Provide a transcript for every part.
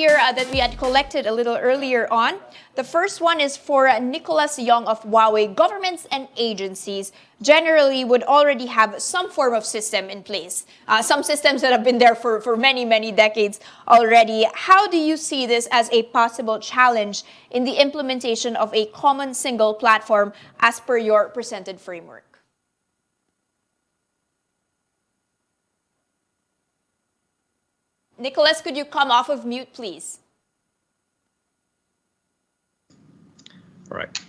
here that we had collected a little earlier on. The first one is for Nicholas Young of Huawei. Governments and agencies generally would already have some form of system in place. Some systems that have been there for many, many decades already. How do you see this as a possible challenge in the implementation of a common single platform as per your presented framework? Nicholas, could you come off of mute, please? All right.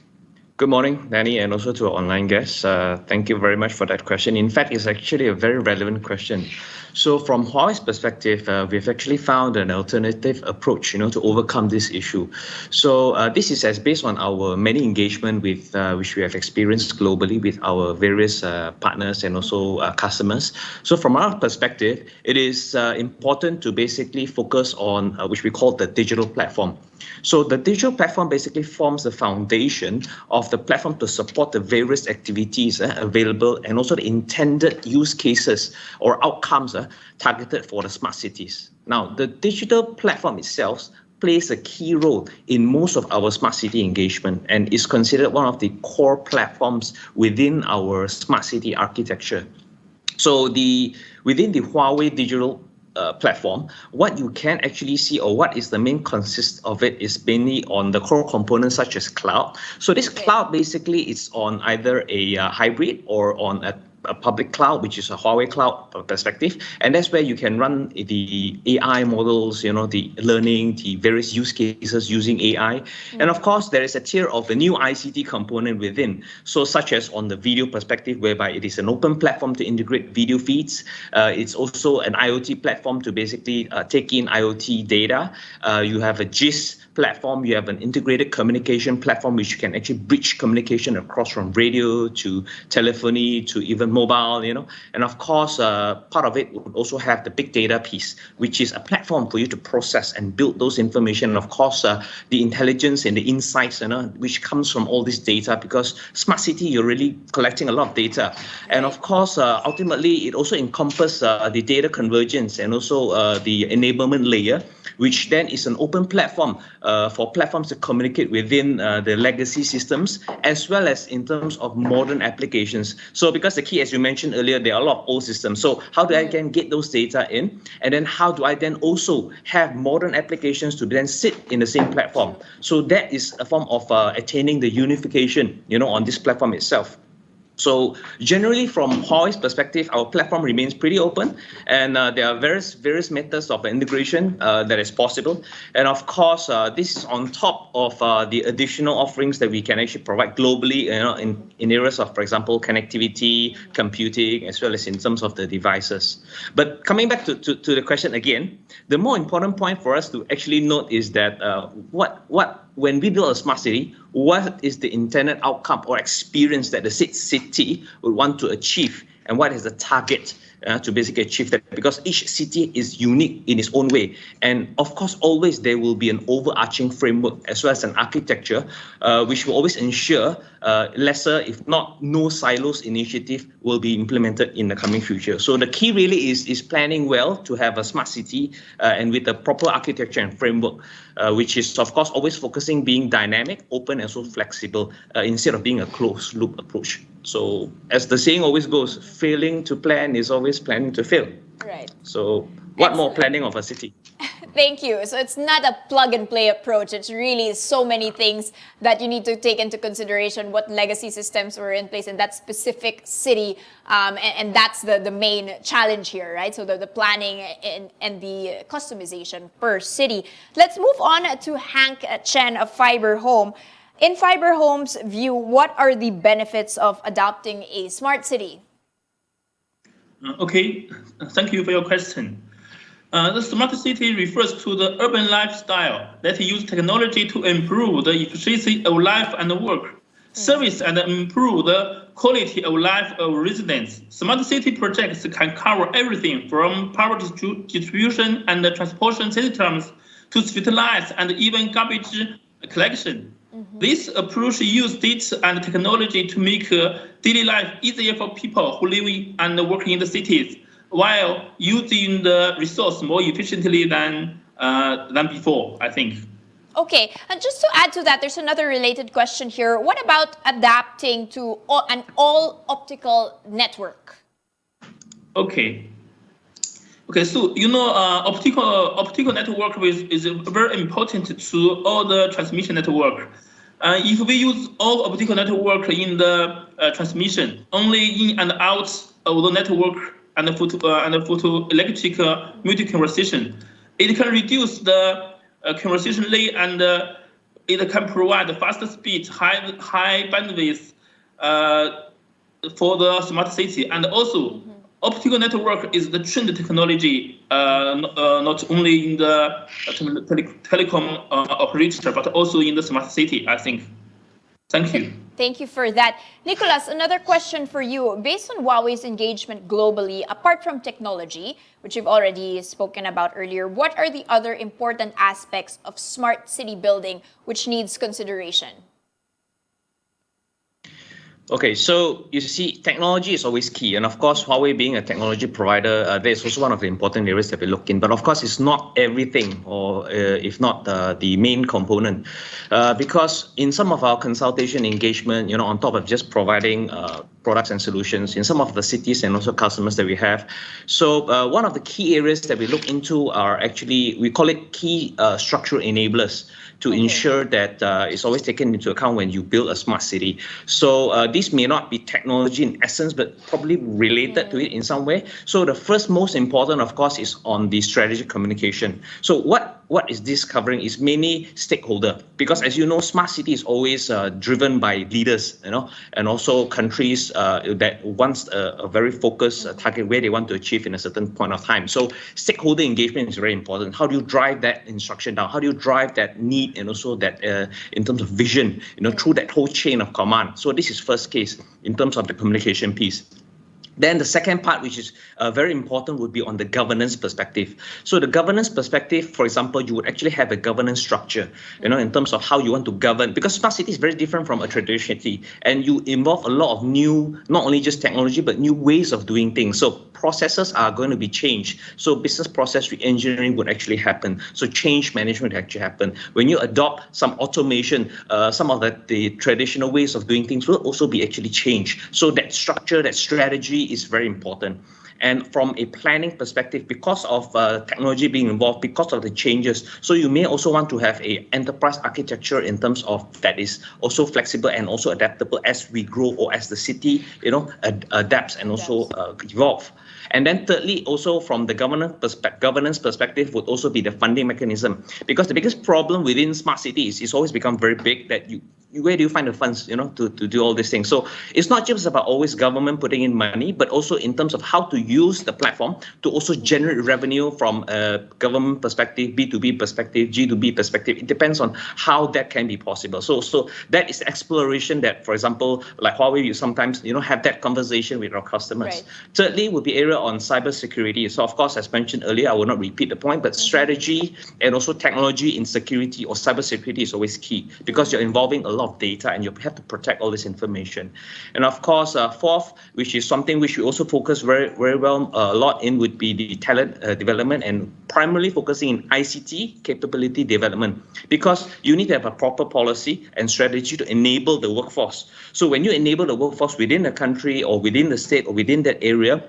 Good morning, Danny, and also to our online guests. Thank you very much for that question. In fact, it's actually a very relevant question. So from Huawei's perspective, we've actually found an alternative approach, to overcome this issue. So this is as based on our many engagement with which we have experienced globally with our various partners and also customers. So from our perspective, it is important to basically focus on which we call the digital platform. So the digital platform basically forms the foundation of the platform to support the various activities available and also the intended use cases or outcomes targeted for the smart cities. Now, the digital platform itself plays a key role in most of our smart city engagement and is considered one of the core platforms within our smart city architecture. So within the Huawei digital platform, what you can actually see or what is the main consist of it is mainly on the core components such as cloud. So this cloud basically is on either a hybrid or on a public cloud, which is a Huawei cloud perspective. And that's where you can run the AI models, the learning, the various use cases using AI. And of course, there is a tier of the new ICT component within. So such as on the video perspective, whereby it is an open platform to integrate video feeds. It's also an IoT platform to basically take in IoT data. You have a GIS platform, you have an integrated communication platform which can actually bridge communication across from radio to telephony to even mobile, and of course part of it would also have the big data piece, which is a platform for you to process and build those information, and of course the intelligence and the insights which comes from all this data, because smart city, you're really collecting a lot of data. And of course ultimately it also encompasses the data convergence and also the enablement layer, which then is an open platform for platforms to communicate within the legacy systems, as well as in terms of modern applications. So because the key, as you mentioned earlier, there are a lot of old systems. So how do I then get those data in? And then how do I then also have modern applications to then sit in the same platform? So that is a form of attaining the unification, on this platform itself. So generally, from Huawei's perspective, our platform remains pretty open, and there are various methods of integration that is possible. And of course, this is on top of the additional offerings that we can actually provide globally, in areas of, for example, connectivity, computing, as well as in terms of the devices. But coming back to the question again, the more important point for us to actually note is that when we build a smart city, what is the intended outcome or experience that the city would want to achieve, and what is the target to basically achieve that? Because each city is unique in its own way. And of course, always there will be an overarching framework as well as an architecture, which will always ensure lesser, if not no silos initiative will be implemented in the coming future. So the key really is planning well to have a smart city and with a proper architecture and framework, which is of course always focusing being dynamic, open, and so flexible instead of being a closed loop approach. So as the saying always goes, failing to plan is always planning to fail. Right. So what more planning of a city? Thank you. So it's not a plug and play approach. It's really so many things that you need to take into consideration, what legacy systems were in place in that specific city. And that's the main challenge here, right? So the planning and the customization per city. Let's move on to Hank Chen of Fiber Home. In Fiber Home's view, what are the benefits of adopting a smart city? Okay, thank you for your question. The smart city refers to the urban lifestyle that use technology to improve the efficiency of life and work, service and improve the quality of life of residents. Smart city projects can cover everything from power distribution and transportation systems to street lights and even garbage collection. This approach uses data and technology to make daily life easier for people who live and work in the cities, while using the resource more efficiently than than before, I think. Okay, and just to add to that, there's another related question here. What about adapting to an all-optical network? Okay. Okay, so optical network is very important to all the transmission network. If we use all optical network in the transmission, only in and out of the network and the photoelectric multi-conversation, it can reduce the conversation rate and it can provide faster speed, high bandwidth for the smart city. And also, optical network is the trend technology, not only in the telecom operator, but also in the smart city, I think. Thank you. Thank you for that. Nicholas, another question for you. Based on Huawei's engagement globally, apart from technology, which you've already spoken about earlier, what are the other important aspects of smart city building which needs consideration? Okay, so you see, technology is always key. And of course, Huawei being a technology provider, that is also one of the important areas that we look in. But of course, it's not everything, or if not the main component. Because in some of our consultation engagement, on top of just providing products and solutions in some of the cities and also customers that we have. So one of the key areas that we look into are actually, we call it key structural enablers, to ensure that it's always taken into account when you build a smart city. So this may not be technology in essence, but probably related to it in some way. So the first most important, of course, is on the strategic communication. So what is this covering is mainly stakeholder, because as you know, smart city is always driven by leaders, and also countries that wants a very focused target where they want to achieve in a certain point of time. So stakeholder engagement is very important. How do you drive that instruction down? How do you drive that need and also that in terms of vision, through that whole chain of command? So this is first case in terms of the communication piece. Then the second part, which is very important, would be on the governance perspective. So the governance perspective, for example, you would actually have a governance structure, in terms of how you want to govern, because smart city is very different from a traditional city, and you involve a lot of new, not only just technology, but new ways of doing things. So processes are going to be changed. So business process re-engineering would actually happen. So change management would actually happen. When you adopt some automation, some of the traditional ways of doing things will also be actually changed. So that structure, that strategy is very important. And from a planning perspective, because of technology being involved, because of the changes, so you may also want to have a enterprise architecture in terms of that is also flexible and also adaptable as we grow or as the city, adapts and also evolve. And then thirdly, also from the governance perspective would also be the funding mechanism, because the biggest problem within smart cities is always become very big, that where do you find the funds, to do all these things? So it's not just about always government putting in money, but also in terms of how to use the platform to also generate revenue from a government perspective, B2B perspective, G2B perspective. It depends on how that can be possible. So that is exploration that, for example, like Huawei, you sometimes, have that conversation with our customers. Right. Thirdly, would be area on cybersecurity. So of course, as mentioned earlier, I will not repeat the point, but strategy and also technology in security or cybersecurity is always key, because you're involving a lot of data and you have to protect all this information. And of course, fourth, which is something which we also focus very, very well a lot in, would be the talent development, and primarily focusing in ICT capability development, because you need to have a proper policy and strategy to enable the workforce. So when you enable the workforce within the country or within the state or within that area,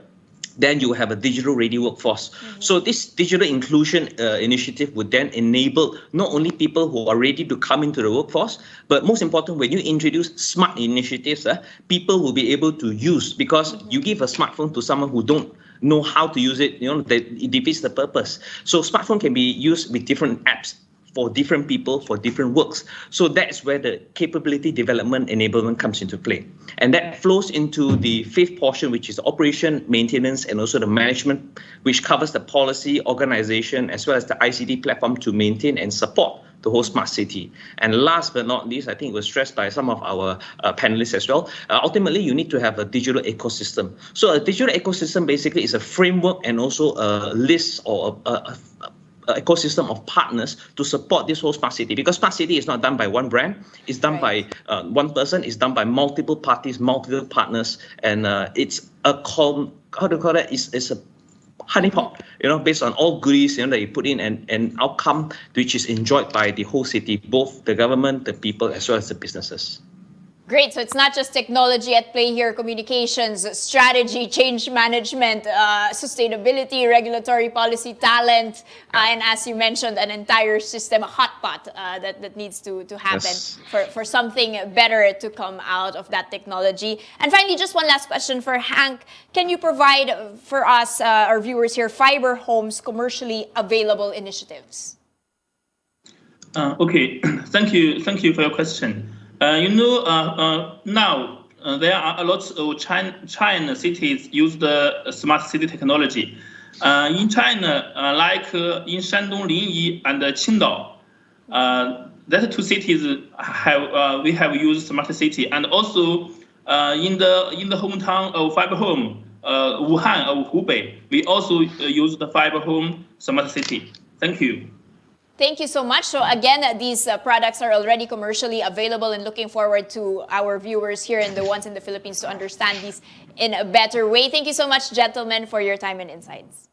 then you have a digital ready workforce. So this digital inclusion initiative would then enable not only people who are ready to come into the workforce, but most important, when you introduce smart initiatives, people will be able to use, because you give a smartphone to someone who don't know how to use it, it defeats the purpose. So smartphone can be used with different apps for different people, for different works. So that's where the capability development enablement comes into play. And that flows into the fifth portion, which is operation, maintenance, and also the management, which covers the policy, organization, as well as the ICT platform to maintain and support the whole smart city. And last but not least, I think it was stressed by some of our panelists as well, ultimately you need to have a digital ecosystem. So a digital ecosystem basically is a framework and also a list or a ecosystem of partners to support this whole smart city, because smart city is not done by one brand, it's done by one person, it's done by multiple parties, multiple partners, and it's a honeypot, based on all goodies, that you put in, and an outcome which is enjoyed by the whole city, both the government, the people, as well as the businesses. Great. So it's not just technology at play here, communications, strategy, change management, sustainability, regulatory policy, talent, and as you mentioned, an entire system, a hot pot that needs to happen Yes. for something better to come out of that technology. And finally, just one last question for Hank. Can you provide for us, our viewers here, fiber homes commercially available initiatives? Okay, thank you for your question. Now there are a lot of China cities use the smart city technology. In China, like in Shandong, Linyi, and Qingdao, that two cities we have used smart city, and also in the hometown of fiber home, Wuhan of Hubei, we also use the fiber home smart city. Thank you. Thank you so much. So again, these products are already commercially available, and looking forward to our viewers here and the ones in the Philippines to understand these in a better way. Thank you so much, gentlemen, for your time and insights.